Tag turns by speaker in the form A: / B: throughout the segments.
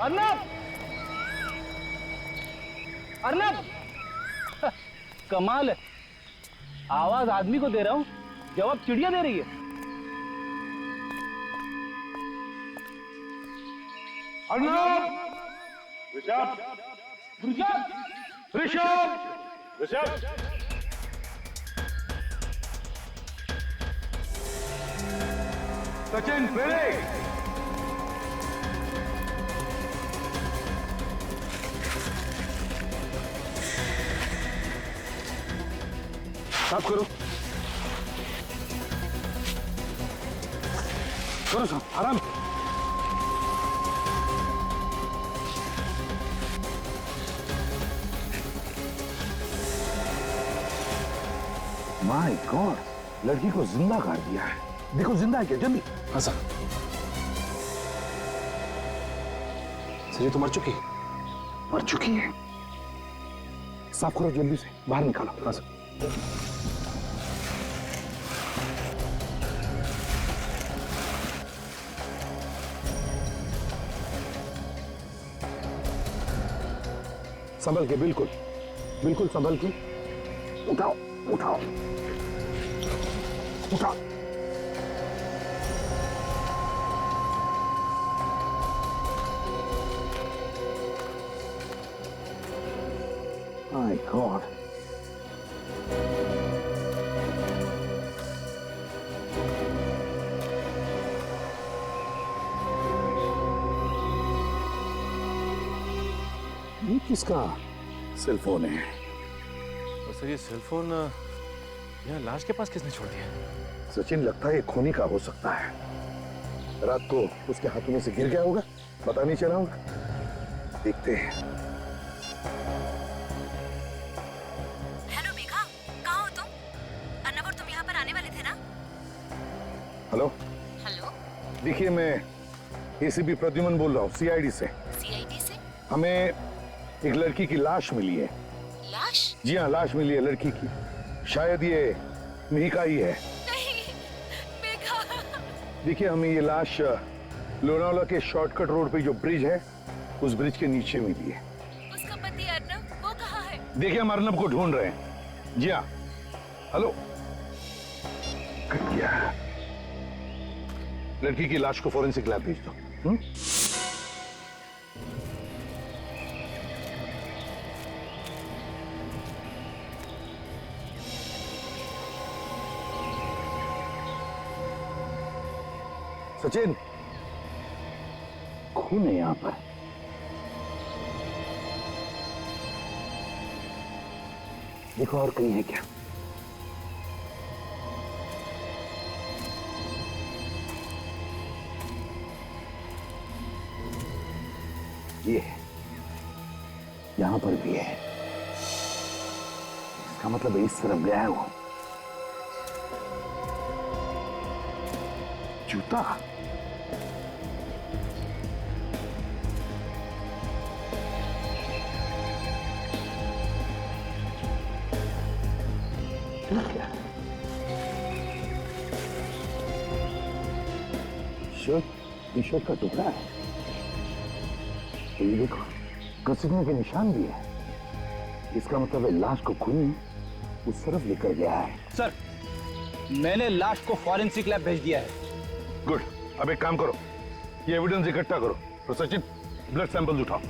A: अर्नब, अर्नब, कमाल है, आवाज आदमी को दे रहा हूं, जवाब चिड़िया दे रही है।
B: अर्नब, ऋषभ,
A: ऋषभ,
B: ऋषभ, ऋषभ, सचिन प्रेरे, साफ करो, करो साफ, आराम। माय गॉड, लड़की को जिंदा काट दिया है। देखो जिंदा है क्या, जल्दी।
C: हाँ सर। सर ये तो मर चुकी है।
B: मर चुकी है? साफ करो जल्दी से, बाहर निकालो।
C: हाँ सर।
B: संभल के, बिल्कुल बिल्कुल संभल के। उठाओ उठाओ उठाओ। माय गॉड, ये किसका सेल फोन है?
C: और सर ये सेल फोन यहाँ लाश के पास किसने छोड़ दिया?
B: सचिन, लगता है ये खूनी का हो सकता है। रात को उसके हाथों में से गिर गया होगा, पता नहीं चला होगा। देखते हैं।
D: हेलो मेघा, कहाँ हो तुम? अर्नब और तुम यहाँ पर आने वाले थे ना?
B: हेलो
D: हेलो,
B: देखिए, मैं एसीपी प्रद्युमन बोल रहा हूँ, सीआईडी से।
D: सीआईडी से?
B: हमें एक लड़की की लाश मिली है।
D: लाश?
B: जी हाँ, लाश मिली है लड़की की। शायद ये मिहिका ही है।
D: नहीं, मेघा।
B: देखिए, हमें ये लाश लोनावला के शॉर्टकट रोड पे जो ब्रिज है, उस ब्रिज के नीचे मिली है।
D: उसका पति अर्नब, वो कहाँ है?
B: देखिए, हम अर्नब को ढूंढ रहे हैं। जी हाँ। हेलो, कट गया। लड़की की लाश को फॉरेंसिक लैब भेज दो। सचिन, खून है यहां पर। देखो और कहीं है क्या? ये है, यहां पर भी है। इसका मतलब इस तरफ गया है वो। जूता। टी शर्ट का टुकड़ा है। ये देखो, घसीटने के निशान भी है। इसका मतलब है लाश को खूनी उस तरफ लेकर गया है।
A: सर, मैंने लाश को फॉरेंसिक लैब भेज दिया है।
B: गुड। अब एक काम करो, ये एविडेंस इकट्ठा करो। तो सचिन, ब्लड सैंपल्स उठाओ।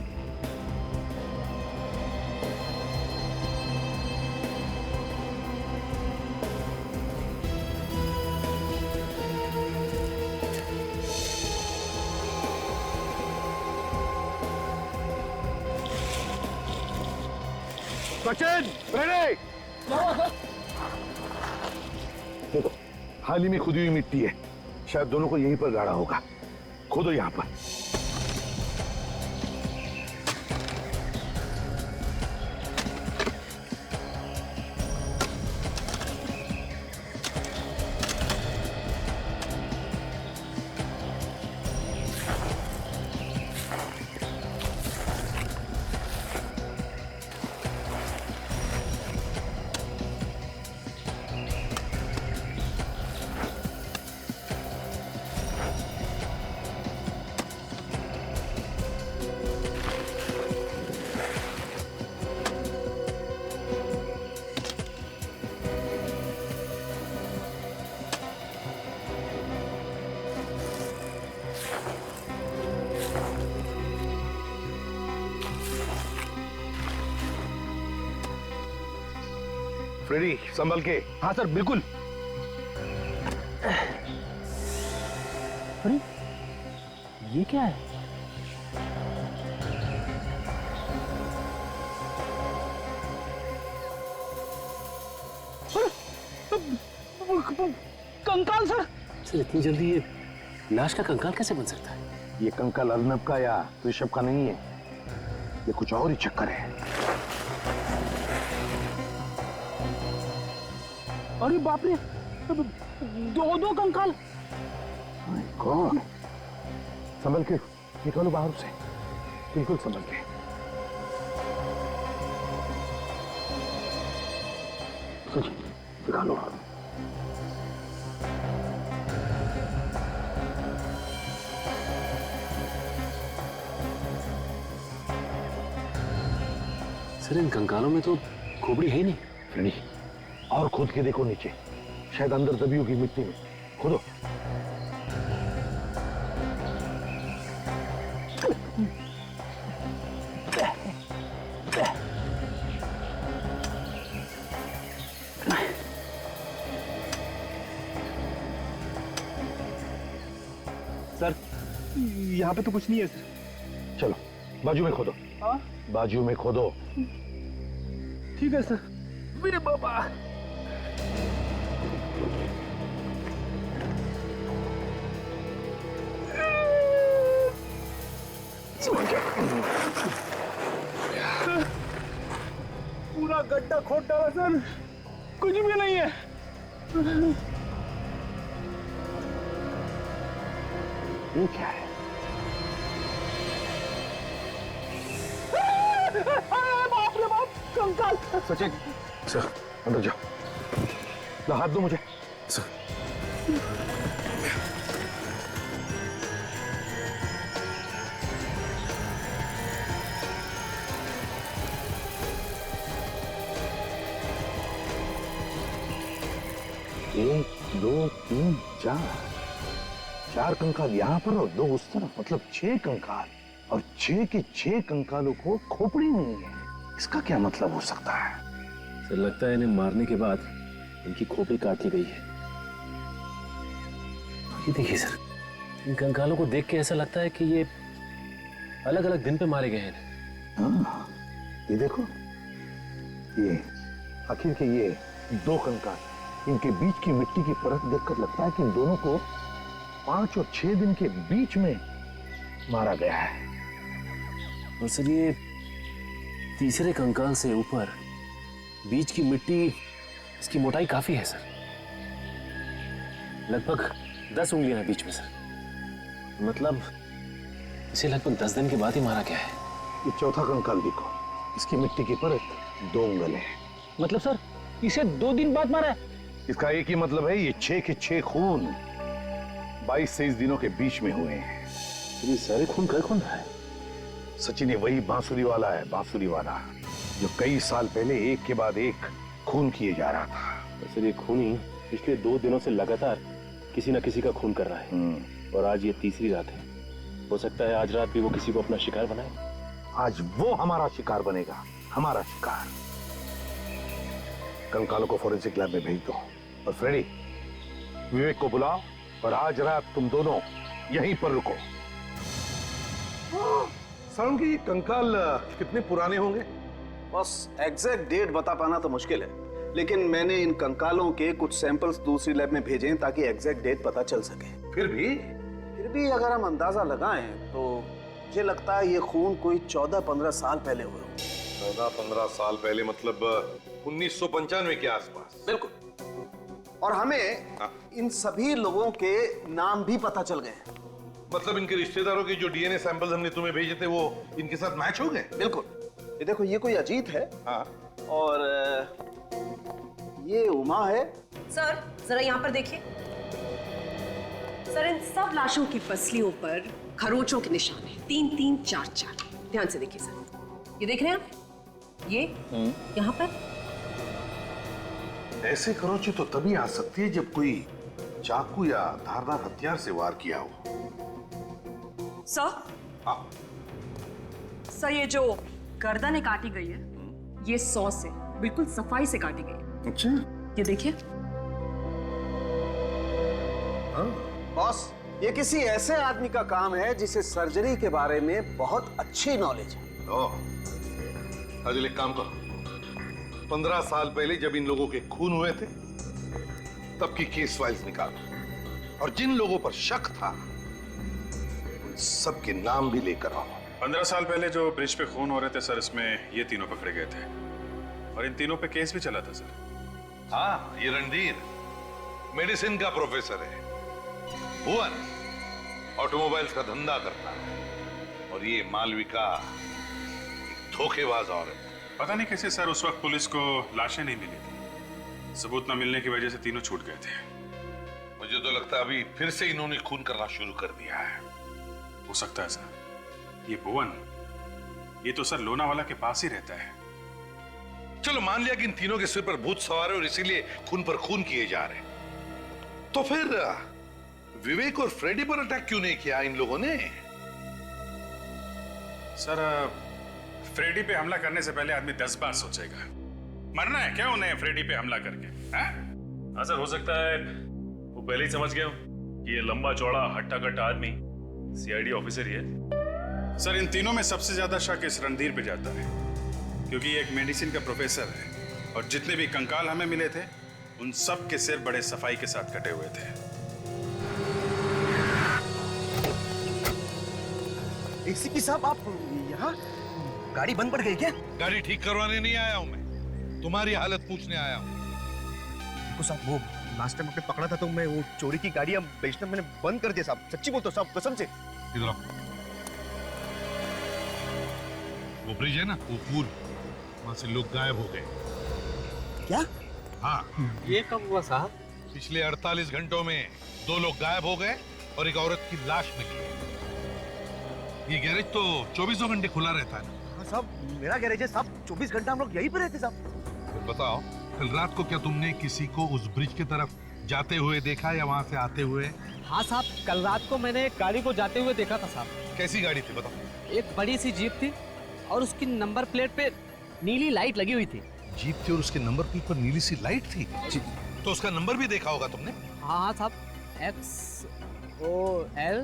B: सचिन, रेडी? देखो, हाल ही में खुदी हुई मिट्टी है। शायद दोनों को यहीं पर गाड़ा होगा। खोदो यहां पर। फ्रेडी संभल के।
A: हाँ सर बिल्कुल। अरे ये क्या है? कंकाल सर।
E: सर इतनी जल्दी ये लाश का कंकाल कैसे बन सकता है?
B: ये कंकाल अर्नब का या ऋषभ का नहीं है, ये कुछ और ही चक्कर है।
A: अरे बाप रे, दो कंकाल।
B: कौन? संभल के निकालो बाहर से, बिल्कुल संभल के। निकालो।
E: सर इन कंकालों में तो खोपड़ी है ही नहीं।
B: फ्रेडी और खोद के देखो नीचे, शायद अंदर दबी होगी मिट्टी में। खोदो।
A: सर यहाँ पे तो कुछ नहीं है सर।
B: चलो बाजू में खोदो।
A: हाँ
B: बाजू में खोदो।
A: ठीक है सर। मेरे बाबा। पूरा गड्ढा खोद डाला सर, कुछ भी नहीं है।
B: ये क्या है?
A: बाप रे बाप, कंकाल।
B: सचिन सर अंदर जाओ, ला हाथ दो मुझे। सर एक दो तीन चार कंकाल यहाँ पर और 2 उस तरफ, मतलब 6 कंकाल, और 6 के 6 कंकालों को खोपड़ी नहीं है। इसका क्या मतलब हो सकता है?
E: सर लगता है इन्हें मारने के बाद इनकी खोपड़ी काट ली गई है। ये देखिए सर, इन कंकालों को देख के ऐसा लगता है कि ये अलग अलग दिन पे मारे गए हैं।
B: हाँ, ये देखो, ये आखिर के ये 2 कंकाल, इनके बीच की मिट्टी की परत देखकर लगता है कि इन दोनों को 5 और 6 दिन के बीच में मारा गया है।
E: और सर ये तीसरे कंकाल से ऊपर बीच की मिट्टी, इसकी मोटाई काफी है सर, लगभग 10 उंगलियां हैं बीच में सर। मतलब इसे लगभग 10 दिन के बाद ही मारा गया है।
B: ये चौथा कंकाल देखो, इसकी मिट्टी की परत 2 उंगल है।
A: मतलब सर इसे 2 दिन बाद मारा है?
B: इसका एक ही मतलब है, ये 6 के 6 खून 22-23 दिनों के बीच में हुए हैं।
E: ये सारे खून का खून है।
B: सचिन, ये वही बांसुरी वाला है, बांसुरी वाला जो कई साल पहले एक के बाद एक खून किए जा रहा था।
E: सर ये खून ही पिछले 2 दिनों से लगातार किसी न किसी का खून कर रहा है, और आज ये तीसरी रात है। हो सकता है आज रात भी वो किसी को अपना शिकार बनाए।
B: आज वो हमारा शिकार बनेगा, हमारा शिकार। कंकालों को फोरेंसिक लैब में भेज दो, और फ्रेडी विवेक को बुलाओ, और आज रात तुम दोनों यहीं पर रुको। साउंड की कंकाल कितने पुराने होंगे?
F: बस एग्जैक्ट डेट बता पाना तो मुश्किल है, लेकिन मैंने इन कंकालों के कुछ सैंपल्स दूसरी लैब में भेजे हैं ताकि एग्जैक्ट डेट पता चल सके।
B: फिर भी अगर हम अंदाजा लगाएं तो मुझे लगता है ये खून कोई 14-15 साल पहले हुआ।
G: 14-15 साल पहले मतलब 1995 के आसपास।
F: बिल्कुल। और हमें इन सभी लोगों के नाम भी पता चल गए हैं।
G: मतलब इनके रिश्तेदारों के जो डीएनए सैंपल्स हमने तुम्हें भेजे थे वो इनके साथ मैच हो गए?
F: बिल्कुल। ये देखो, ये कोई अजीत है।
G: हाँ।
F: और ये उमा है।
H: सर जरा यहाँ पर देखिए। सर इन सब लाशों की पसलियों पर खरोचों के निशान हैं, 3-3, 4-4। ध्यान से देखिए सर, ये देख रहे हैं आप? ये यहाँ पर
B: ऐसे खरोंचे तो तभी आ सकती है जब कोई चाकू या धारदार हथियार से वार किया हो।
H: सर,
G: हाँ।
H: सर ये जो गर्दनें काटी गई है, ये 100 से बिल्कुल सफाई से काटी गई है।
B: अच्छा,
H: ये देखिए।
F: बॉस, ये किसी ऐसे आदमी का काम है जिसे सर्जरी के बारे में बहुत अच्छी नॉलेज है।
G: ओह, अजल एक काम करो, 15 साल पहले जब इन लोगों के खून हुए थे तब की केस फाइल्स निकालो और जिन लोगों पर शक था उन सबके नाम भी लेकर आओ।
I: 15 साल पहले जो ब्रिज पे खून हो रहे थे सर, इसमें ये तीनों पकड़े गए थे और इन तीनों पे केस भी चला था सर।
G: हाँ, ये रणधीर मेडिसिन का प्रोफेसर है, भुवन ऑटोमोबाइल्स का धंधा करता है और ये मालविका एक धोखेबाज औरत।
I: पता नहीं कैसे सर उस वक्त पुलिस को लाशें नहीं मिली थी, सबूत न मिलने की वजह से तीनों छूट गए थे।
G: मुझे तो लगता है अभी फिर से इन्होंने खून करना शुरू कर दिया है।
I: हो सकता है सर, ये भुवन, ये तो सर लोनावाला के पास ही रहता है।
G: चलो मान लिया कि इन तीनों के सिर पर भूत सवार है और इसीलिए खून पर खून किए जा रहे हैं, तो फिर विवेक और फ्रेडी पर अटैक क्यों नहीं किया इन लोगों ने?
I: सर फ्रेडी पे हमला करने से पहले आदमी 10 बार सोचेगा। मरना है क्या उन्हें फ्रेडी पे हमला करके?
C: हाँ सर, हो सकता है वो पहले ही समझ गए हो कि ये लंबा चौड़ा हट्टा कट्टा आदमी सीआईडी ऑफिसर ही है।
I: सर इन तीनों में सबसे ज्यादा शक इस रणधीर पे जाता है, क्योंकि ये एक मेडिसिन का प्रोफेसर है और जितने भी कंकाल हमें मिले थे उन सब के सिर बड़े सफाई के साथ कटे हुए थे।
A: एसीपी साहब, आप यहाँ गाड़ी बंद पड़ गई क्या?
G: गाड़ी ठीक करवाने नहीं आया हूं मैं, तुम्हारी हालत पूछने आया हूं।
A: देखो साहब, वो लास्ट टाइम आपने पकड़ा था तो मैं वो चोरी की गाड़ियां बेचना मैंने बंद कर दिया साहब। सच्ची बोलता हूं साहब, कसम से।
G: इधर आओ। वो ब्रिज है ना, वो पुल, वहां से लोग गायब हो गए।
A: क्या?
G: हाँ।
E: ये कब हुआ साहब?
G: पिछले 48 घंटों में 2 लोग गायब हो गए और एक औरत की लाश मिली है। ये गैरेज तो 24 घंटे खुला रहता है ना?
A: हाँ साहब, मेरा गैरेज है साहब, 24 घंटा हम लोग यहीं पे रहते साहब।
G: तो बताओ, कल रात को क्या तुमने किसी को उस ब्रिज की तरफ जाते हुए देखा या वहां से आते हुए?
J: हाँ साहब, कल रात को मैंने एक गाड़ी को जाते हुए देखा था साहब।
G: कैसी गाड़ी थी बताओ?
J: एक बड़ी सी जीप थी और उसकी नंबर प्लेट पे नीली लाइट लगी हुई थी।
G: जीप थी और उसके नंबर प्लेट पर नीली सी लाइट थी? तो उसका नंबर भी देखा होगा तुमने?
J: हाँ हाँ साहब, XOL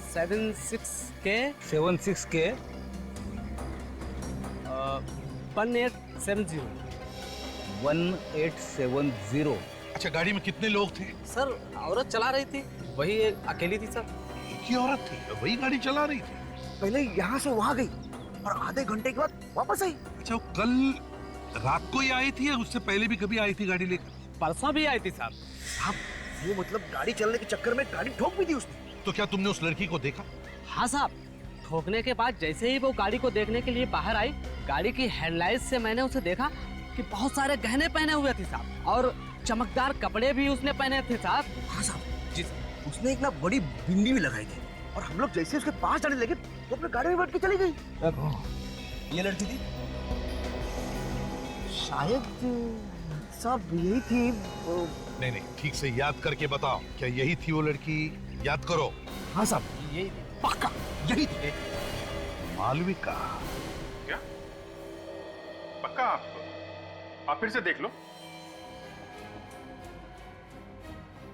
J: 76K 1870
A: 1870।
G: अच्छा, गाड़ी में कितने लोग थे?
J: सर औरत चला रही थी, वही एक अकेली थी सर।
G: एक ही औरत थी, वही गाड़ी चला रही थी?
A: पहले यहाँ से वहाँ गई और आधे घंटे के बाद वापस आई।
G: अच्छा, वो कल रात को ही आई थी या उससे पहले भी कभी आई थी गाड़ी लेकर?
J: परसों भी आई थी साहब।
A: साहब, वो मतलब गाड़ी चलने के चक्कर में गाड़ी ठोक भी दी उसने।
G: तो क्या तुमने उस लड़की को देखा?
J: हाँ साहब, ठोकने के बाद जैसे ही वो गाड़ी को देखने के लिए बाहर आई, गाड़ी की हेडलाइट से मैंने उसे देखा कि बहुत सारे गहने पहने हुए थे साहब और चमकदार कपड़े भी उसने पहने थे साहब।
A: हाँ साहब जी, उसने एक ना बड़ी बिंदी भी लगाई थी और हम लोग जैसे उसके पास जाने लगे तो अपने गाड़ी में बैठ के चली गई। ये लड़की थी शायद साहब, यही थी।
G: नहीं नहीं, ठीक से याद करके बताओ, क्या यही थी वो लड़की? याद करो।
A: हाँ साहब,
J: यही
A: पक्का यही थी।
G: मालविका?
I: क्या पक्का? आप फिर से देख लो।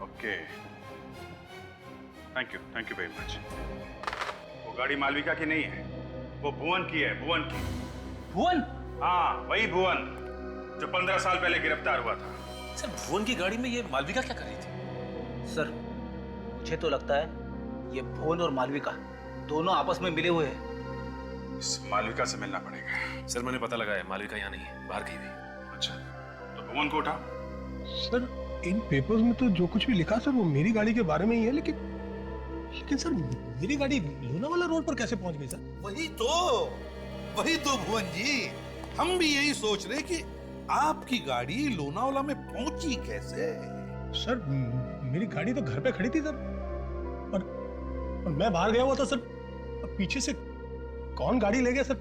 I: Okay, thank you very much. वो गाड़ी मालविका की नहीं है, वो भुवन की है। भुवन की।
J: भुवन?
I: हाँ, वही भुवन जो 15 साल पहले गिरफ्तार हुआ था।
C: सर भुवन की गाड़ी में ये मालविका क्या कर रही थी?
K: सर मुझे तो लगता है ये भुवन और मालविका दोनों आपस में मिले हुए हैं।
I: इस मालविका से मिलना पड़ेगा।
C: सर मैंने पता लगाया, मालविका यहाँ नहीं है, बाहर गई हुई।
I: अच्छा, तो भुवन को उठाओ।
L: सर इन पेपर्स में तो जो कुछ भी लिखा सर वो मेरी गाड़ी के बारे में ही है, लेकिन सर मेरी गाड़ी लोनावाला रोड पर कैसे पहुंच गई सर?
G: वही तो भुवन जी, हम भी यही सोच रहे कि आपकी गाड़ी लोनावाला में पहुंची कैसे?
L: सर मेरी गाड़ी तो घर पे खड़ी थी सर, और मैं बाहर गया हुआ था सर। अब पीछे से कौन गाड़ी ले गया सर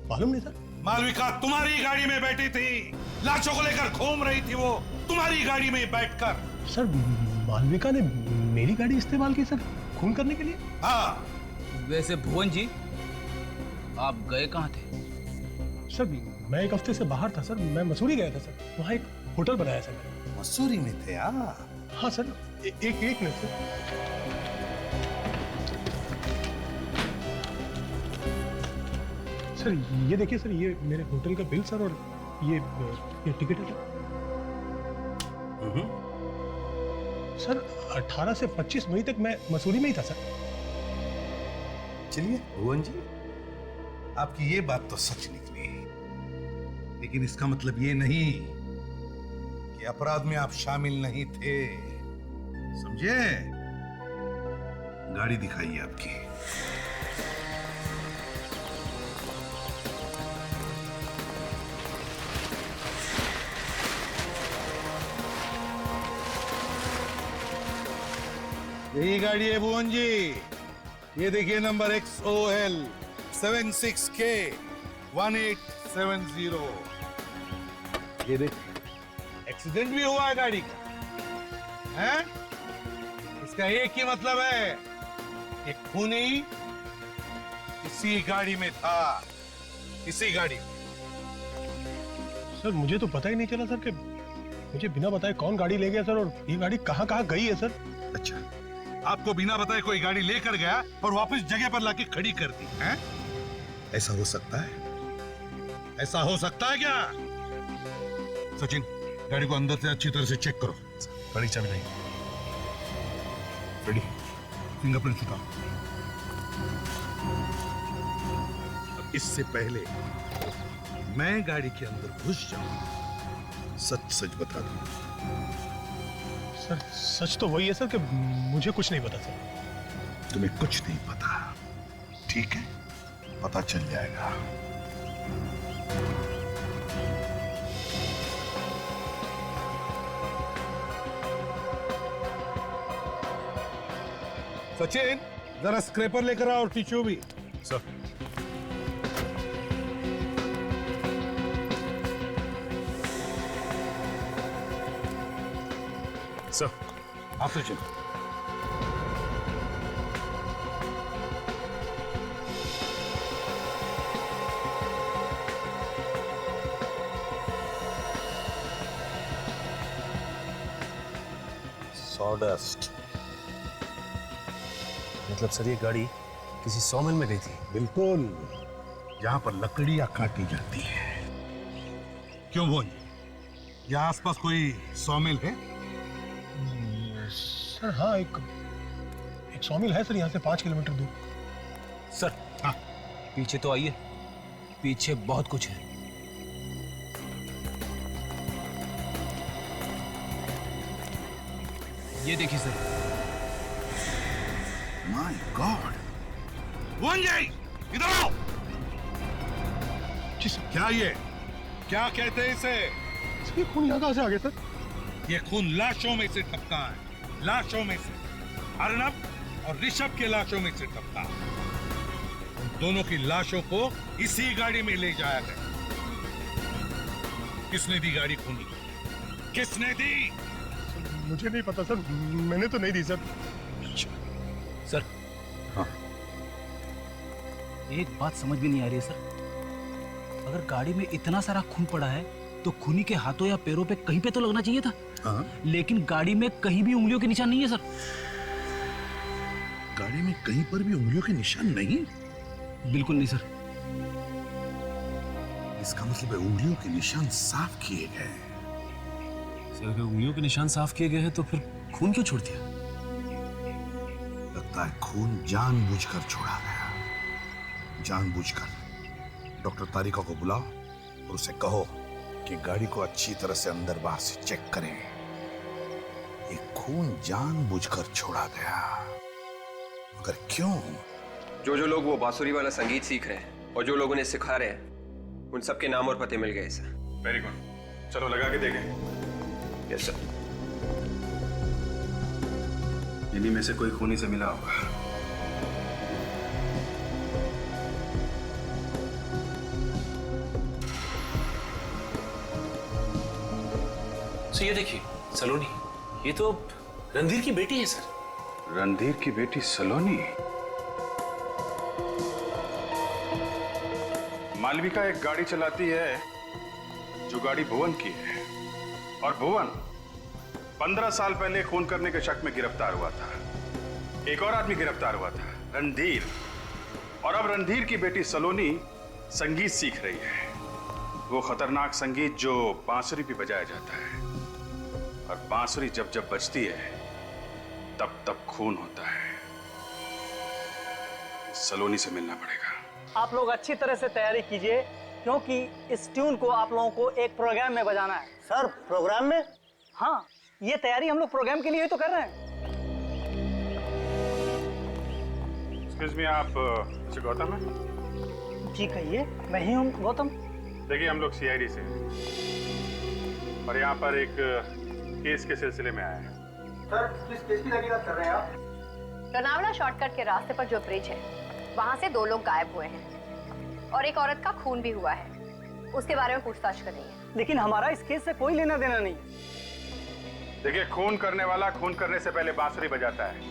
L: मालूम नहीं सर।
G: मालविका तुम्हारी गाड़ी में बैठी थी, लाशों को लेकर घूम रही थी वो तुम्हारी गाड़ी में बैठकर।
L: सर मालविका ने मेरी गाड़ी इस्तेमाल की सर खून करने के लिए?
K: हाँ। वैसे भुवन जी, आप गए कहाँ थे?
L: सर मैं एक हफ्ते से बाहर था सर, मैं मसूरी गया था सर, वहाँ एक होटल बनाया सर मैंने।
G: मसूरी में थे आप?
L: हाँ सर, एक मिनट सर। सर ये देखिए सर, ये मेरे होटल का बिल सर, और ये टिकट है सर। 18 से 25 मई तक मैं मसूरी में ही था सर।
G: चलिए भुवन जी, आपकी ये बात तो सच निकली, लेकिन इसका मतलब ये नहीं कि अपराध में आप शामिल नहीं थे, समझे? गाड़ी दिखाइए आपकी। यही गाड़ी है भुवन जी, ये देखिए नंबर XOL 76K 1870। ये देखिए एक्सीडेंट भी हुआ है गाड़ी का, हैं? इसका एक ही मतलब है कि खूनी इसी गाड़ी में था, इसी गाड़ी में।
L: सर मुझे तो पता ही नहीं चला सर कि मुझे बिना बताए कौन गाड़ी ले गया सर, और ये गाड़ी कहाँ कहाँ गई है सर।
G: अच्छा, आपको बिना बताए कोई गाड़ी लेकर गया और वापस जगह पर लाके खड़ी कर दी, हैं? ऐसा हो सकता है? ऐसा हो सकता है क्या? सचिन, गाड़ी को अंदर से अच्छी तरह से चेक करो। गाड़ी चाबी नहीं, रेडी, फिंगरप्रिंट उठाओ। अब इससे पहले मैं गाड़ी के अंदर घुस जाऊं, सच सच बता दूं।
L: सर सच तो वही है सर कि मुझे कुछ नहीं पता सर।
G: तुम्हें कुछ नहीं पता, ठीक है? पता चल जाएगा। सचिन, जरा स्क्रैपर लेकर आओ और टिश्यू भी।
C: सर। सर।
G: आप सचिन।
E: सॉडस्ट, मतलब सर ये गाड़ी किसी सॉमिल में गई थी?
G: बिल्कुल, जहां पर लकड़ियां काटी जाती है। क्यों बोल, यहाँ आसपास कोई सॉमिल है?
L: सर हाँ, एक सॉमिल है सर, यहाँ से 5 किलोमीटर दूर।
K: सर हाँ, पीछे तो आइए, पीछे बहुत कुछ है। ये देखिए सर।
G: माय गॉड, वंजय इधर आओ। क्या ये, क्या कहते हैं इसे?
L: ये खून यहाँ कहाँ से आ गया सर?
G: ये खून लाशों में से टपका है, लाशों में से। अर्नब और ऋषभ के लाशों में से टपका। उन दोनों की लाशों को इसी गाड़ी में ले जाया गया। किसने दी गाड़ी खूनी? किसने दी?
L: मुझे नहीं पता सर, मैंने तो नहीं दी सर।
K: सर
G: हाँ,
K: एक बात समझ में नहीं आ रही है सर। अगर गाड़ी में इतना सारा खून पड़ा है तो खूनी के हाथों या पैरों पे कहीं पे तो लगना चाहिए था।
G: हाँ।
K: लेकिन गाड़ी में कहीं भी उंगलियों के निशान नहीं है सर।
G: गाड़ी में कहीं पर भी उंगलियों के निशान नहीं?
K: बिल्कुल नहीं सर।
G: इसका मतलब है उंगलियों के निशान साफ किए गए।
E: सर अगर उंगलियों के निशान साफ किए गए हैं तो फिर खून क्यों छोड़ दिया?
G: लगता है खून जानबूझकर छोड़ा गया, जानबूझकर। डॉक्टर तारिका को बुलाओ और उसे कहो कि गाड़ी को अच्छी तरह से अंदर बाहर से चेक करें। ये खून जानबूझकर छोड़ा गया, मगर क्यों?
M: जो लोग वो बांसुरी वाला संगीत सीख रहे हैं और जो लोग उन्हें सिखा रहे हैं, उन सबके नाम और पते मिल गए सर।
C: वेरी गुड, चलो लगा के देखें।
M: Yes sir.
I: इन्हीं में से कोई खूनी से मिला होगा।
E: सर ये देखिए सलोनी, ये तो रणधीर की बेटी है सर।
I: रणधीर की बेटी सलोनी? मालविका एक गाड़ी चलाती है जो गाड़ी भुवन की है, और भुवन 15 साल पहले खून करने के शक में गिरफ्तार हुआ था। एक और आदमी गिरफ्तार हुआ था, रणधीर, और अब रणधीर की बेटी सलोनी संगीत सीख रही है। वो खतरनाक संगीत जो बांसुरी पे बजाया जाता है, और बांसुरी जब जब बजती है तब तब खून होता है। सलोनी से मिलना पड़ेगा।
N: आप लोग अच्छी तरह से तैयारी कीजिए, क्योंकि इस ट्यून को आप लोगों को एक प्रोग्राम में बजाना है। सर, प्रोग्राम में? हाँ, ये तैयारी हम लोग प्रोग्राम के लिए ही तो कर रहे हैं।
I: एक्सक्यूज मी, आप मिस्टर गौतम हैं?
N: जी कहिए, मैं ही हूँ गौतम।
I: देखिए, हम लोग सीआईडी से हैं और यहाँ पर एक केस के सिलसिले में आए हैं।
N: सर, किस केस की तहकीकात कर रहे हैं आप?
O: लोनावला शॉर्टकट के रास्ते पर जो ब्रिज है, वहाँ से 2 लोग गायब हुए हैं और एक औरत का खून भी हुआ है। उसके बारे में पूछताछ कर रही है।
N: लेकिन हमारा इस केस से कोई लेना देना नहीं है।
I: देखिए, खून करने वाला खून करने से पहले बांसुरी बजाता है,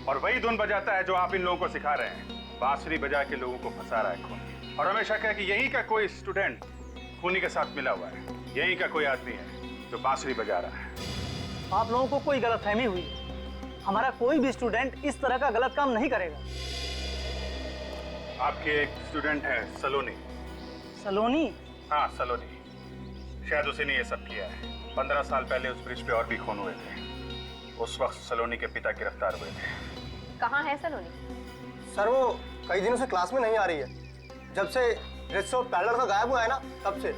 I: और वही धुन बजाता है जो आप इन लोगों को सिखा रहे हैं। बांसुरी बजा के लोगों को फंसा रहा है खून, और हमें शक है कि यही का कोई स्टूडेंट खूनी के साथ मिला हुआ है। यही का कोई आदमी है जो बांसुरी बजा रहा है।
N: आप लोगों को कोई गलतफहमी हुई है। हमारा कोई भी स्टूडेंट इस तरह का गलत काम नहीं करेगा।
I: आपके एक स्टूडेंट है सलोनी।
N: सलोनी?
I: हाँ, सलोनी। शायद उसी ने ये सब किया है। 15 साल पहले उस ब्रिज पे और भी खून हुए थे। उस वक्त सलोनी के पिता गिरफ्तार हुए थे।
O: कहाँ है सलोनी?
N: सर, वो कई दिनों से क्लास में नहीं आ रही है। जब से रिश्तो पैरलर का गायब हुआ है ना, तब से।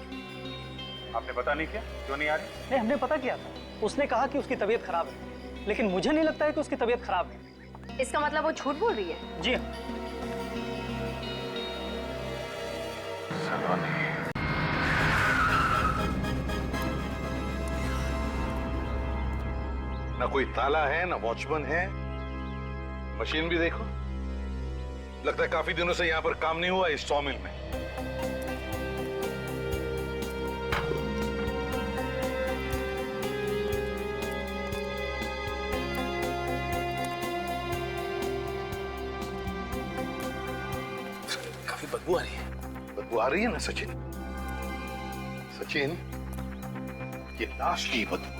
I: आपने पता नहीं किया क्यों नहीं आ रही?
N: नहीं, हमने पता किया था। उसने कहा कि उसकी तबीयत खराब है, लेकिन मुझे नहीं लगता है कि उसकी तबीयत खराब है।
O: इसका मतलब वो झूठ बोल रही है?
N: जी हाँ।
G: ना कोई ताला है, ना वॉचमैन है। मशीन भी देखो, लगता है काफी दिनों से यहाँ पर काम नहीं हुआ इस सॉमिल में।
K: काफी बदबू आ रही है।
G: बदबू आ रही है ना सचिन? सचिन, ये लाश की बदबू है।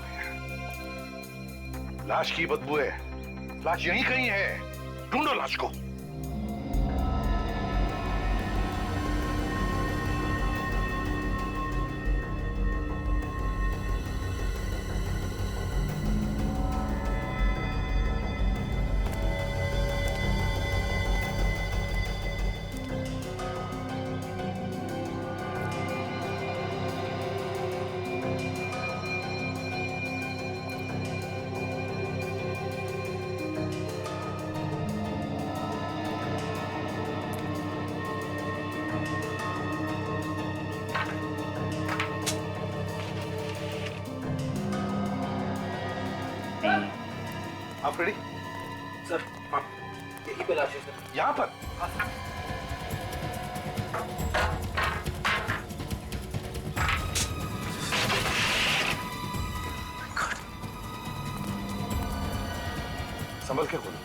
G: लाश की बदबू है। लाश यहीं कहीं है। ढूंढो लाश को। आप रेडी?
K: सर, हाँ, यही पे लाश है सर।
G: यहाँ पर?
K: हाँ सर।
G: संभल के खोलो।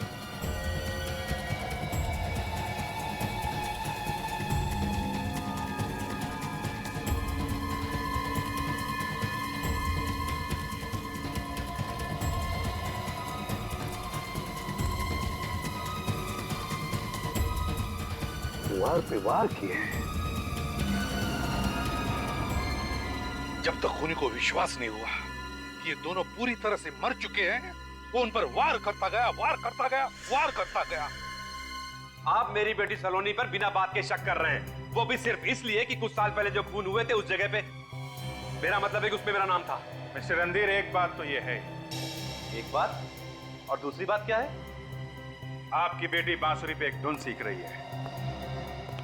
G: वार पे वार किए हैं। जब तक खूनी को विश्वास नहीं हुआ कि ये दोनों पूरी तरह से मर चुके हैं, वो उन पर वार करता गया, वार करता गया, वार करता गया।
P: आप मेरी बेटी सलोनी पर बिना बात के शक कर रहे हैं, वो भी सिर्फ इसलिए कि कुछ साल पहले जो खून हुए थे उस जगह पे, मेरा मतलब है कि उसमें मेरा नाम था।
I: मिस्टर रणधीर, एक बात तो ये है।
P: एक बात? और दूसरी बात क्या है?
I: आपकी बेटी बांसुरी पे एक धुन सीख रही है,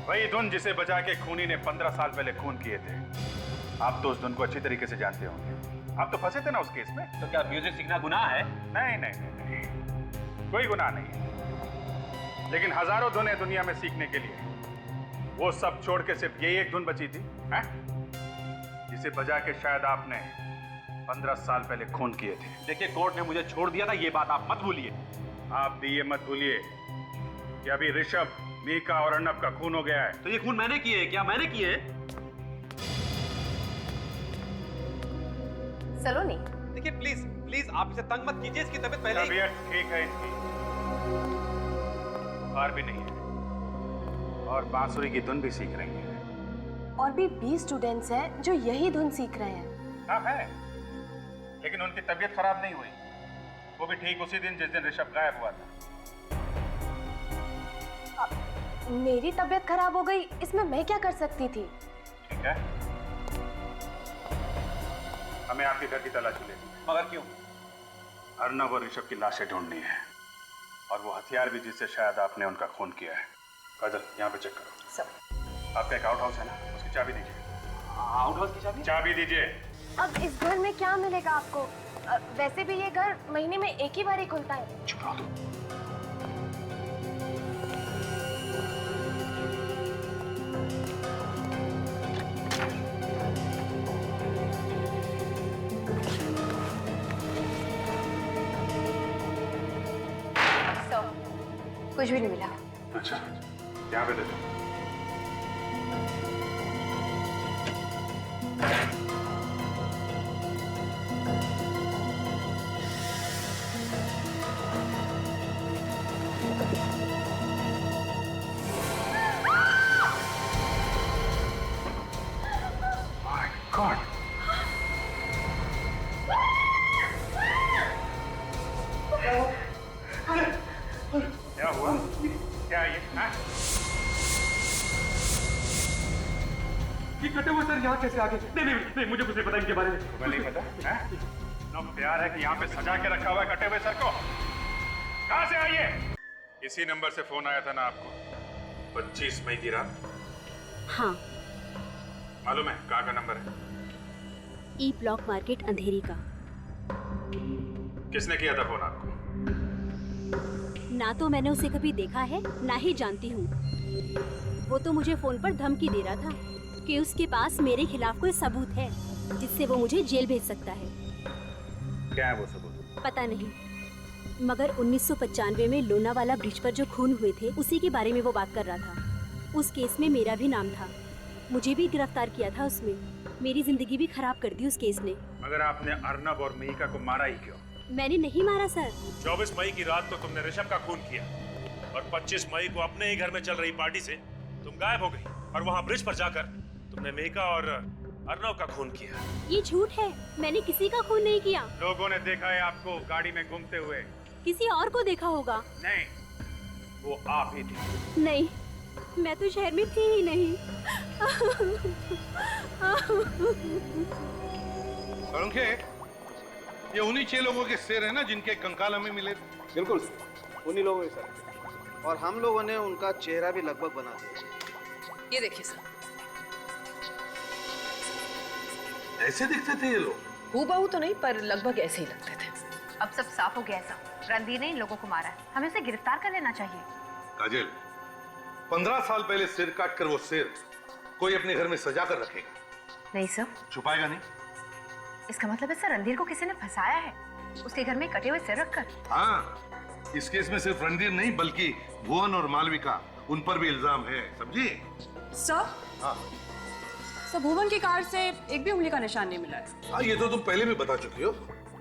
I: वही धुन जिसे बजा के खूनी ने 15 साल पहले खून किए थे। आप तो उस धुन को अच्छी तरीके से जानते होंगे। आप तो फंसे थे ना उस केस में।
P: तो क्या म्यूजिक सीखना गुनाह है?
I: नहीं नहीं नहीं, नहीं। कोई गुनाह नहीं, लेकिन हजारों धुनें दुनिया में सीखने के लिए। वो सब छोड़ के सिर्फ ये एक धुन बची थी, है? जिसे बजा के शायद आपने 15 साल पहले खून किए थे।
P: देखिए, कोर्ट ने मुझे छोड़ दिया था, ये बात आप मत भूलिए।
I: आप भी ये मत भूलिए कि अभी ऋषभ, मीका और अर्नब का खून हो गया है।
P: तो ये खून मैंने किए हैं? क्या मैंने किए हैं?
O: सलोनी।
P: देखिए प्लीज प्लीज आप इसे तंग मत कीजिए, इसकी तबीयत पहले ही
I: तबीयत ठीक है इसकी, बुखार भी नहीं है और बांसुरी की धुन भी सीख रही है।
Q: और भी 20 स्टूडेंट्स हैं जो यही धुन सीख रहे हैं।
I: हाँ है, लेकिन उनकी तबीयत खराब नहीं हुई, वो भी ठीक उसी दिन जिस दिन ऋषभ गायब हुआ था।
Q: मेरी तबीयत खराब हो गई, इसमें मैं क्या कर सकती थी?
I: ठीक है, हमें आपके घर की तलाशी लेनी है।
P: मगर क्यों?
I: अर्नब और ऋषभ की लाशें ढूंढनी है और वो हथियार भी जिससे शायद आपने उनका खून किया है। काजल, यहाँ पे चेक करो।
O: सब
I: आपका एक आउट हाउस है ना, उसकी चाबी दीजिए।
P: आउट हाउस की चाबी?
I: चाबी दीजिए।
Q: अब इस घर में क्या मिलेगा आपको? वैसे भी ये घर महीने में एक ही बार ही खुलता है।
I: चुप रहो तुम।
O: कुछ भी नहीं मिला।
I: अच्छा, यहाँ पे दे दो। My God! क्या हुआ? क्या ये? हाँ?
P: ये कटे हुए सर यहाँ कैसे आ गए? नहीं नहीं नहीं, मुझे कुछ नहीं पता इनके बारे में।
I: तुम्हें नहीं पता? हैं? इतना प्यार है कि यहाँ पे सजा के रखा हुआ है कटे हुए सर को। कहाँ से आई है? इसी नंबर से फोन आया था ना आपको 25 मई की रात?
D: हाँ।
I: मालूम है कहाँ का नंबर है?
D: ई ब्लॉक मार्केट अंधेरी का।
I: किसने किया था फोन आपको?
D: ना तो मैंने उसे कभी देखा है, ना ही जानती हूँ। वो तो मुझे फोन पर धमकी दे रहा था कि उसके पास मेरे खिलाफ कोई सबूत है जिससे वो मुझे जेल भेज सकता है।
I: क्या है वो सबूत?
D: पता नहीं, मगर 1995 में लोनावाला ब्रिज पर जो खून हुए थे उसी के बारे में वो बात कर रहा था। उस केस में मेरा भी नाम था, मुझे भी गिरफ्तार किया था उसमें। मेरी जिंदगी भी खराब कर दी उस केस ने।
I: मगर आपने अर्नब और मिहिका को मारा ही क्यों?
D: मैंने नहीं मारा सर।
C: 24 मई की रात को तुमने ऋषभ का खून किया और 25 मई को अपने ही घर में चल रही पार्टी से तुम गायब हो गई और वहाँ ब्रिज पर जाकर तुमने मिहिका और अर्नब का खून किया।
D: ये झूठ है, मैंने किसी का खून नहीं किया।
I: लोगों ने देखा है आपको गाड़ी में घूमते हुए।
D: किसी और को देखा होगा।
I: नहीं, वो आप ही थे।
D: नहीं, मैं तो शहर में थी ही नहीं।
G: सड़ुंखे, ये उन्हीं 6 लोगों के सिर है ना जिनके कंकाल हमें मिले?
F: बिल्कुल उन्हीं लोगों के सर, और हम लोगों ने उनका चेहरा भी लगभग बना दिया।
H: ये देखिए सर,
G: ऐसे दिखते थे ये लोग?
H: हूबहू तो नहीं, पर लगभग ऐसे ही लगते थे।
O: अब सब साफ हो गया है सब। रणधीर ने इन लोगों को मारा है, हमें उसे गिरफ्तार कर लेना चाहिए।
G: काजल, 15 साल पहले सिर काट कर वो सिर कोई अपने घर में सजा कर रखेगा?
O: नहीं सर।
G: छुपाएगा नहीं?
O: इसका मतलब है सर रणधीर को किसी ने फंसाया है, उसके घर में कटे हुए सिर रखकर।
G: हाँ, इस केस में सिर्फ रणधीर नहीं बल्कि भुवन और मालविका, उन पर भी इल्जाम है, समझी?
H: सर,
G: हाँ
H: सर, भुवन की कार से एक भी उंगली का निशान नहीं मिला है।
G: हाँ, ये तो तुम पहले भी बता चुकी हो।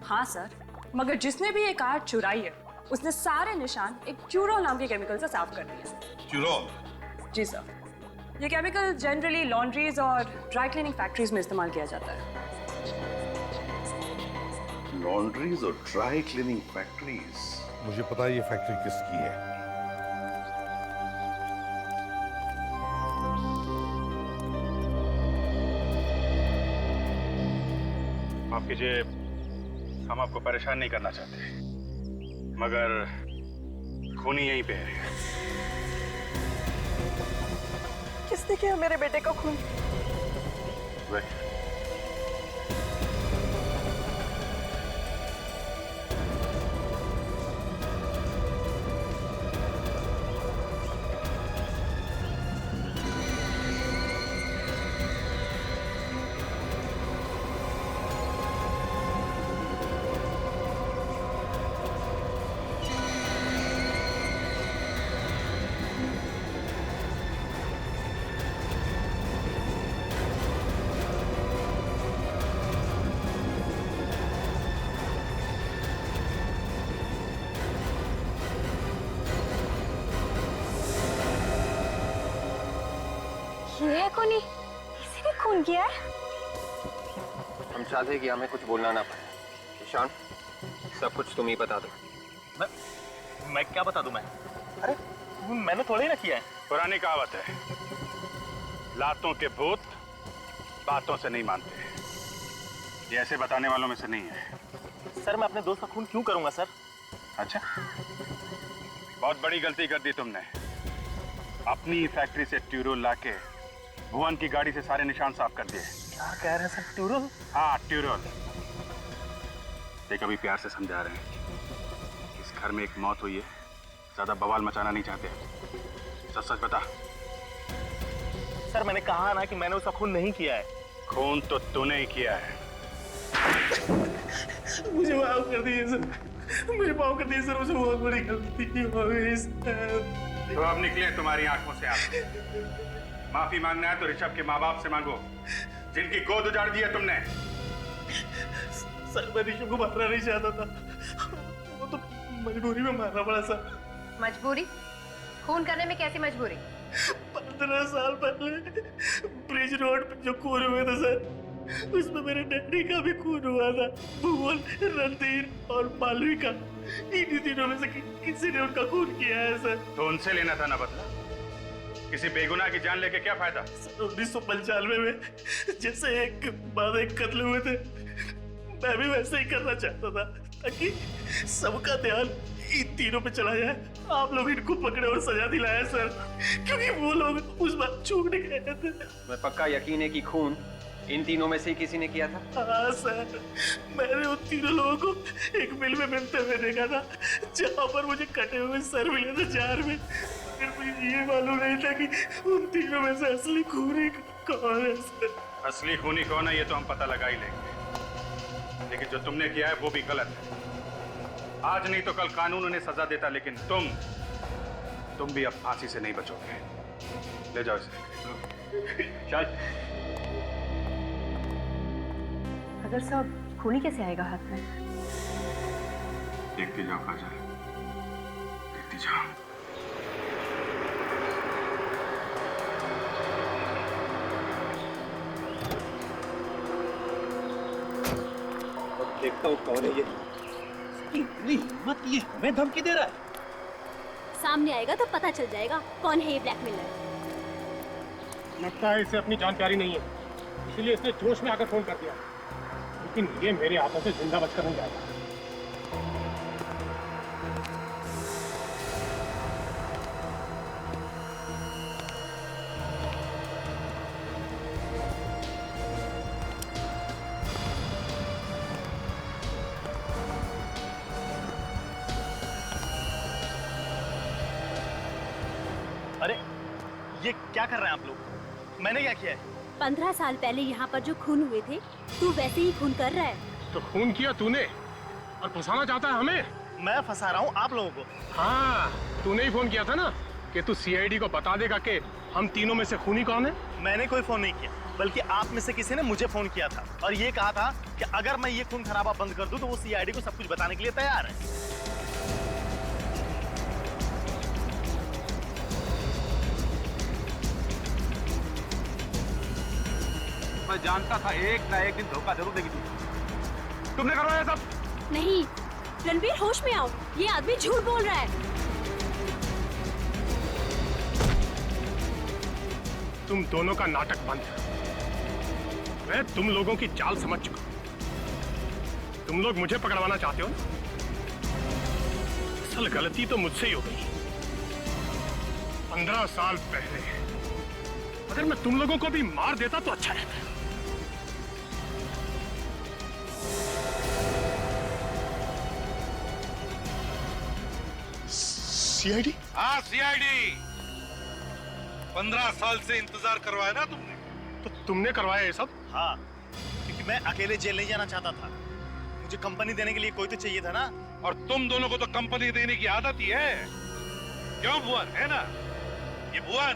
H: हाँ सर, मगर जिसने भी ये कार चुराई है उसने सारे निशान एक क्यूरोल नाम के केमिकल से साफ कर दिए।
G: क्यूरोल?
H: जी सर, ये केमिकल जनरली लॉन्ड्रीज और ड्राई क्लीनिंग फैक्ट्रीज में इस्तेमाल किया जाता है।
G: लॉन्ड्रीज और ड्राई क्लीनिंग फैक्ट्रीज? मुझे पता है ये फैक्ट्री किसकी है।
I: माफ कीजिए, हम आपको परेशान नहीं करना चाहते, मगर खूनी यहीं पे है।
H: किसने किया मेरे बेटे का खून?
I: वही।
Q: ये है खूनी, किसी ने खून किया है?
M: हम चाहते हैं कि हमें कुछ बोलना ना पड़े। ईशान, सब कुछ तुम ही बता दो।
N: मैं क्या बता दूं मैं? अरे मैंने थोड़ी ना किया है।
I: पुरानी कहावत है, लातों के भूत बातों से नहीं मानते। ये ऐसे बताने वालों में से नहीं है।
N: सर मैं अपने दोस्त का खून क्यों करूंगा सर?
I: अच्छा, बहुत बड़ी गलती कर दी तुमने। अपनी फैक्ट्री से ट्यूरोल लाके भुवन की गाड़ी से सारे निशान साफ कर दिए।
N: क्या कह रहे हैं सर? ट्यूरोल?
I: हाँ, ट्यूरोल। देख, अभी प्यार से समझा रहे हैं, इस घर में एक मौत हुई है, ज्यादा बवाल मचाना नहीं चाहते। सच सच बता।
N: सर मैंने कहा ना कि मैंने उसका खून नहीं किया है।
I: खून तो तूने ही किया है।
N: मुझे माफ कर दीजिए सर, मुझे माफ कर दीजिए सर, मुझे बहुत बड़ी गलती हो गई सर।
I: तो अब निकले तुम्हारी आंखों से आंसू। माफी मांगना है तो ऋषभ के माँ बाप से मांगो, जिनकी गोद उजाड़ दी है तुमने।
N: सर मैं ऋषभ को मारना नहीं चाहता था, वो तो मजबूरी में मारना पड़ा सर।
O: मजबूरी? खून करने में कैसी मजबूरी?
N: 15 साल पहले ब्रिज रोड पे जो खून हुए थे सर, उसमें मेरे डैडी का भी खून हुआ था। भुवन, रणधीर और मालविका, इन्हीं तीनों में से किसी ने उनका खून किया है सर।
I: तो उनसे लेना था ना बदला। किसी बेगुनाह की जान लेके क्या फायदा?
N: 1995 में जैसे एक बाद एक कत्ल हुए थे, मैं भी वैसे ही करना चाहता था, ताकि सबका ध्यान इन तीनों पे चला जाए। आप लोग इनको पकड़े और सजा दिलाया सर, क्योंकि वो लोग उस बात चूक नहीं गए थे।
M: मैं पक्का यकीन है कि खून इन तीनों में से ही किसी ने किया था।
N: हाँ सर, मैंने उन तीनों लोगों को एक मिल में मिलते हुए देखा था, जहाँ पर मुझे कटे हुए सर मिले थे जार में। फिर मुझे ये मालूम नहीं था कि उन तीनों में से असली खूनी कौन है सर।
I: असली खूनी कौन है ये तो हम पता लगा ही लेंगे, लेकिन जो तुमने किया है वो भी गलत है। आज नहीं तो कल कानून उन्हें सजा देता, लेकिन तुम भी अब फांसी से नहीं बचोगे। ले जाओ इसे। चल।
O: अगर साहब, खूनी कैसे आएगा हाथ में?
I: देखते जाओ काजल, देखते जाओ।
N: देखता हूँ कौन है ये। इतनी हिम्मत, ये हमें धमकी दे रहा है।
D: सामने आएगा तो पता चल जाएगा कौन है ये ब्लैकमेलर।
L: लगता है इसे अपनी जानकारी नहीं है, इसीलिए इसने जोश में आकर फोन कर दिया। लेकिन ये मेरे हाथों से जिंदा बचकर नहीं जाएगा।
N: अरे ये क्या कर रहे हैं आप लोग? मैंने क्या किया है?
D: 15 साल पहले यहाँ पर जो खून हुए थे, तू वैसे ही खून कर रहा है।
L: तो खून किया तूने और फंसाना चाहता है हमें?
N: मैं फंसा रहा हूँ आप लोगों को।
L: हाँ, तूने ही फोन किया था ना कि तू सीआईडी को बता देगा कि हम तीनों में से खूनी कौन है।
N: मैंने कोई फोन नहीं किया, बल्कि आप में से किसी ने मुझे फोन किया था और ये कहा था कि अगर मैं ये खून खराबा बंद कर दूं तो वो सीआईडी को सब कुछ बताने के लिए तैयार है।
P: मैं जानता था एक ना एक दिन धोखा जरूर देगी तुमने करवाया सब।
D: नहीं, रणबीर होश में आओ, ये आदमी झूठ बोल रहा है।
L: तुम दोनों का नाटक बंद है। मैं तुम लोगों की चाल समझ चुका हूं। तुम लोग मुझे पकड़वाना चाहते हो ना? असल गलती तो मुझसे ही हो गई। 15 साल पहले अगर मैं तुम लोगों को भी मार देता तो अच्छा रहता।
G: सीआईडी? हाँ सीआईडी। 15 साल से इंतजार करवाया ना तुमने?
L: तो तुमने करवाया ये सब?
N: हाँ, क्योंकि मैं अकेले जेल नहीं जाना चाहता था। मुझे कंपनी देने के लिए कोई तो चाहिए था ना।
G: और तुम दोनों को तो कंपनी देने की आदत ही है। क्यों भुवन, है ना? ये भुवन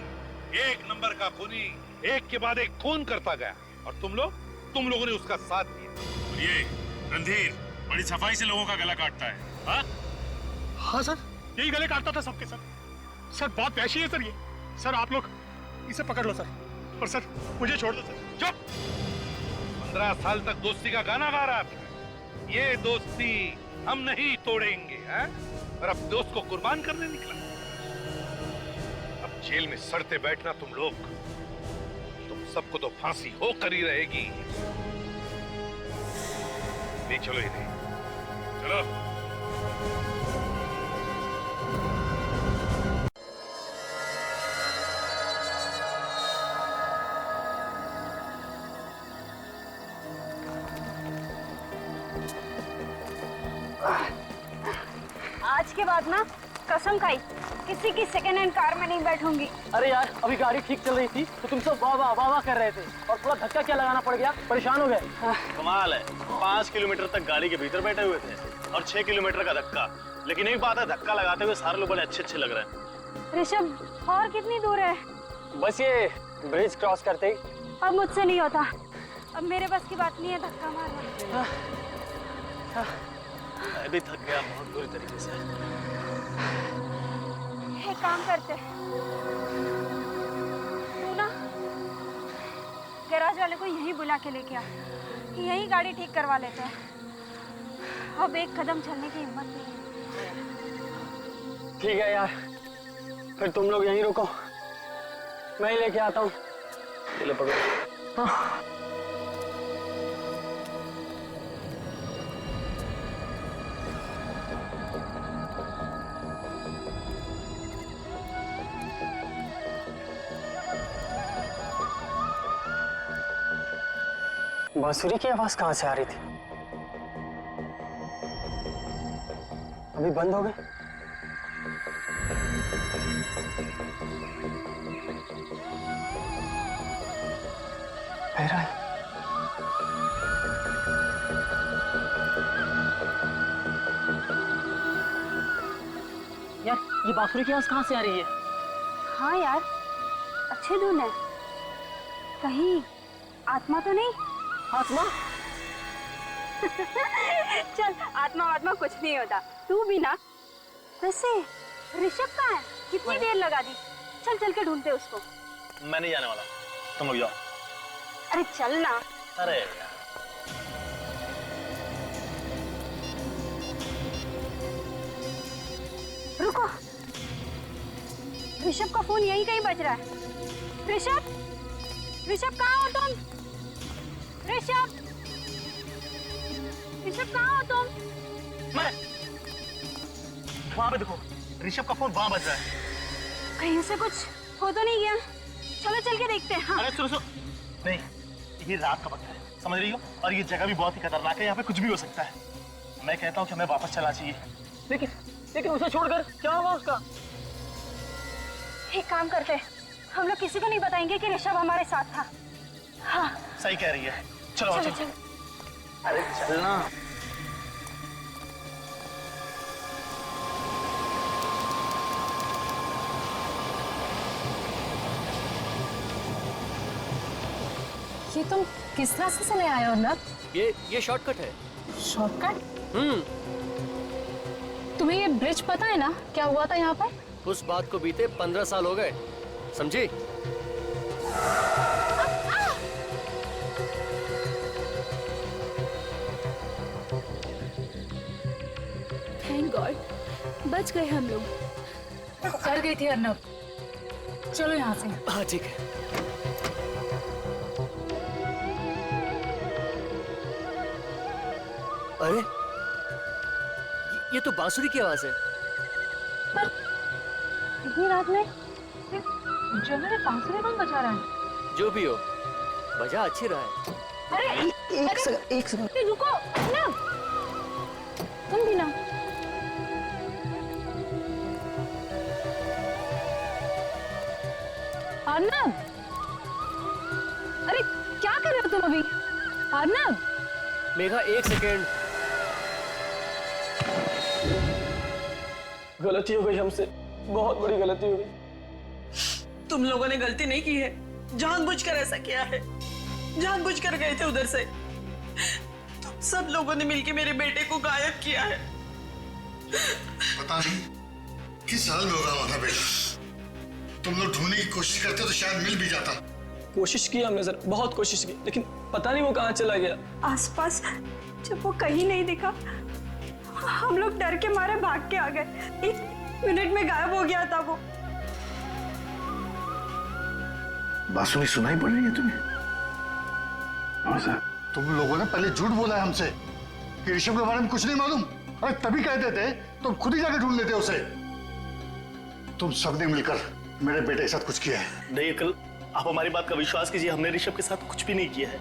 G: एक नंबर का खूनी, एक के बाद एक खून करता गया और तुम लोगों ने उसका साथ दिया।
C: ये रणधीर बड़ी सफाई से लोगों का गला काटता है। हाँ?
L: हाँ सर, यही गले काटता था सबके सर। सर बहुत वैशी है सर ये। सर आप लोग इसे पकड़ लो सर। और सर मुझे छोड़ दो सर।
G: चुप। 15 साल तक दोस्ती का गाना गा रहा था। ये दोस्ती हम नहीं तोड़ेंगे, हैं? और अब दोस्त को कुर्बान करने निकला। अब जेल में सड़ते बैठना तुम लोग, तुम सबको तो फांसी होकर ही रहेगी। ले चलो इन्हें, चलो।
D: आज के बाद ना कसम खाई किसी की सेकेंड हैंड कार में नहीं बैठूंगी।
J: अरे यार अभी गाड़ी ठीक चल रही थी तो तुम सब वाह वाह वाह वाह कर रहे थे और थोड़ा धक्का क्या लगाना पड़ गया, परेशान हो गए।
N: कमाल है, 5 किलोमीटर तक गाड़ी के भीतर बैठे हुए थे और 6 किलोमीटर का धक्का। लेकिन एक बात है, धक्का लगाते हुए सारे लोग बड़े अच्छे लग रहे हैं।
D: ऋषभ और कितनी दूर है?
J: बस ये ब्रिज क्रॉस करते ही।
D: अब मुझसे नहीं होता, अब मेरे बस की बात नहीं है धक्का मारना।
N: मैं भी थक गया बहुत बुरी तरीके से।
D: एक काम करते, तू ना गैराज वाले को यहीं बुला के लेके आ, यहीं गाड़ी ठीक करवा लेते हैं। अब एक कदम चलने की हिम्मत नहीं है।
J: ठीक है यार, फिर तुम लोग यहीं रुको, मैं ही लेके आता हूँ।
N: चलो पकड़ो।
J: हाँ। बांसुरी की आवाज कहाँ से आ रही थी? अभी बंद हो गई। फिर आई। यार ये बांसुरी की आवाज कहाँ से आ रही है?
D: हाँ यार अच्छी धुन है, कहीं आत्मा तो नहीं?
J: आत्मा?
D: चल आत्मा कुछ नहीं होता, तू भी ना। वैसे ऋषभ कहाँ है? कितनी देर लगा दी, चल चल के ढूंढते उसको।
N: मैं नहीं जाने वाला, तुम लोग जाओ।
D: अरे चल ना।
N: अरे
D: रुको, ऋषभ का फोन यहीं कहीं बज रहा है। ऋषभ कहाँ हो तुम? ऋषभ कहाँ हो तुम?
N: मैं वहां पे देखो, ऋषभ का फोन वहां बज रहा है।
D: कहीं से कुछ हो तो नहीं गया? चलो चल के देखते हैं। हाँ।
N: अरे सुनो नहीं, ये रात का वक्त है, समझ रही हो? और ये जगह भी बहुत ही खतरनाक है, यहाँ पे कुछ भी हो सकता है। मैं कहता हूँ कि हमें वापस चलना चाहिए।
J: लेकिन उसे छोड़कर क्या होगा उसका?
D: एक काम करते हैं, हम लोग किसी को नहीं बताएंगे कि ऋषभ हमारे साथ था। हाँ
N: सही कह रही है, चलो
D: चलो।
N: अरे चलना।
H: ये तुम किस रास्ते से ले आए हो अर्नब?
J: ये शॉर्टकट है।
H: शॉर्टकट? तुम्हें ये ब्रिज पता है ना, क्या हुआ था यहाँ पर?
J: उस बात को बीते 15 साल हो गए, समझी?
D: थैंक गॉड, बच गए हम लोग।
H: कर गई थी अर्नब, चलो यहाँ से।
J: हाँ ठीक है। अरे ये तो बांसुरी की आवाज है।
H: इतनी रात में जंगल में बांसुरी कौन बजा रहा है?
J: जो भी हो, बजा अच्छी रहा है।
H: अरे एक सेकंड रुको ना, तुम भी ना। अर्नब, अरे क्या कर रहे हो तुम अभी? अर्नब,
J: मेघा एक सेकेंड। गलती हो गई हमसे, बहुत बड़ी गलती हो गई।
R: तुम लोगों ने गलती नहीं की है, जानबूझकर ऐसा किया है, जानबूझकर गए थे उधर से। तुम सब लोगों ने मिलकर मेरे बेटे को गायब किया है।
S: पता नहीं किस हाल में होगा हमारा बेटा। तुम लोग ढूंढने की कोशिश करते तो शायद मिल भी जाता,
T: कोशिश की हमने सर, बहुत कोशिश की, लेकिन पता नहीं वो कहाँ चला गया।
Q: आसपास जब वो कहीं नहीं दिखा, हम लोग डर के मारे भाग के आ गए। 1 मिनट में गायब हो गया था वो।
B: बांसुरी सुनाई पड़ रही है तुम्हें? हाँ सर।
S: तुम लोगों ने पहले झूठ बोला है हमसे कि ऋषभ के बारे में कुछ नहीं मालूम। अरे तभी कहते थे तुम खुद ही जाकर ढूंढ लेते उसे। तुम सबने मिलकर मेरे बेटे के साथ कुछ किया है।
N: नहीं अंकल, आप हमारी बात का विश्वास कीजिए, हमने ऋषभ के साथ कुछ भी नहीं किया है।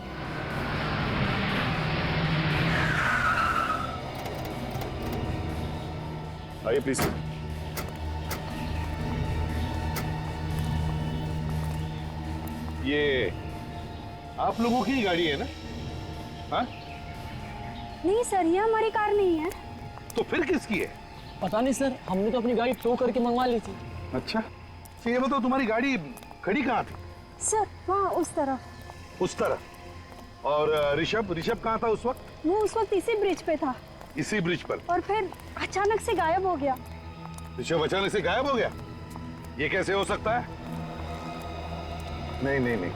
C: आइए प्लीज।
G: ये आप लोगों की गाड़ी है ना? हाँ?
Q: नहीं सर, ये हमारी कार नहीं है।
G: तो फिर किसकी है?
T: पता नहीं सर, हमने तो अपनी गाड़ी टो करके मंगवा ली थी।
G: अच्छा, तो ये बताओ तुम्हारी गाड़ी खड़ी कहाँ थी?
Q: सर वहाँ उस तरफ।
G: उस तरफ। और ऋषभ कहाँ था उस वक्त?
Q: वो उस वक्त इसी ब्रिज पे था।
G: इसी ब्रिज पर?
Q: और फिर अचानक से गायब हो गया।
G: ऋषभ अचानक से गायब हो गया? ये कैसे हो सकता है? नहीं,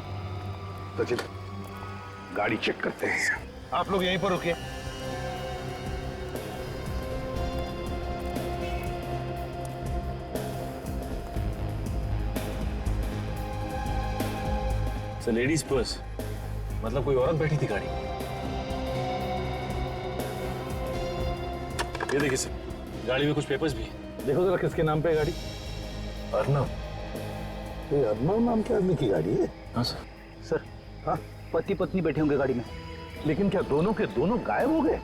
G: तो चल गाड़ी चेक करते हैं। आप लोग यहीं पर रुकिए।
E: सर लेडीज पर्स, मतलब कोई औरत बैठी थी गाड़ी। ये देखिए सर, गाड़ी में कुछ पेपर्स भी हैं।
G: देखो जरा किसके नाम पे है गाड़ी?
B: अर्नव। ये अर्नव नाम के आदमी की गाड़ी है?
E: हाँ सर।
A: सर हाँ, पति पत्नी बैठे होंगे गाड़ी में।
B: लेकिन क्या दोनों के दोनों गायब हो गए?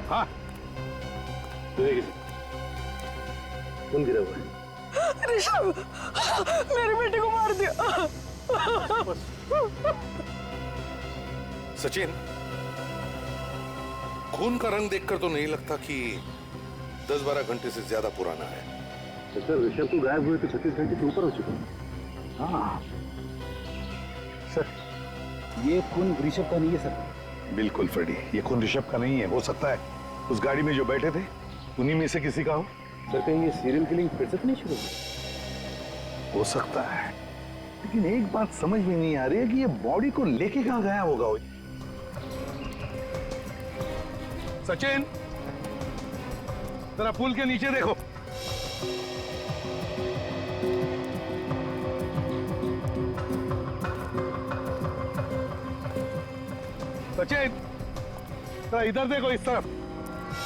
G: हाँ,
E: तो देखिए कौन गिरा हुआ है?
R: ऋषभ, मेरे बेटे को मार दिया।
G: सचिन, खून का रंग देखकर तो नहीं लगता कि 10-12 घंटे से ज्यादा पुराना है।
E: सर ऋषभ को गायब हुए तो 36 घंटे से ऊपर हो चुका है।
A: हाँ सर, ये खून ऋषभ का नहीं है सर।
G: बिल्कुल फ्रेडी, ये खून ऋषभ का नहीं है। हो सकता है उस गाड़ी में जो बैठे थे उन्हीं में से किसी का हो।
E: सर कहीं ये सीरियल किलिंग फिर से तो नहीं शुरू
G: हो सकता है, लेकिन एक बात समझ में नहीं आ रही है कि ये बॉडी को लेके कहां गया होगा। सचिन, जरा पुल के नीचे देखो। सचिन, जरा इधर देखो, इस तरफ।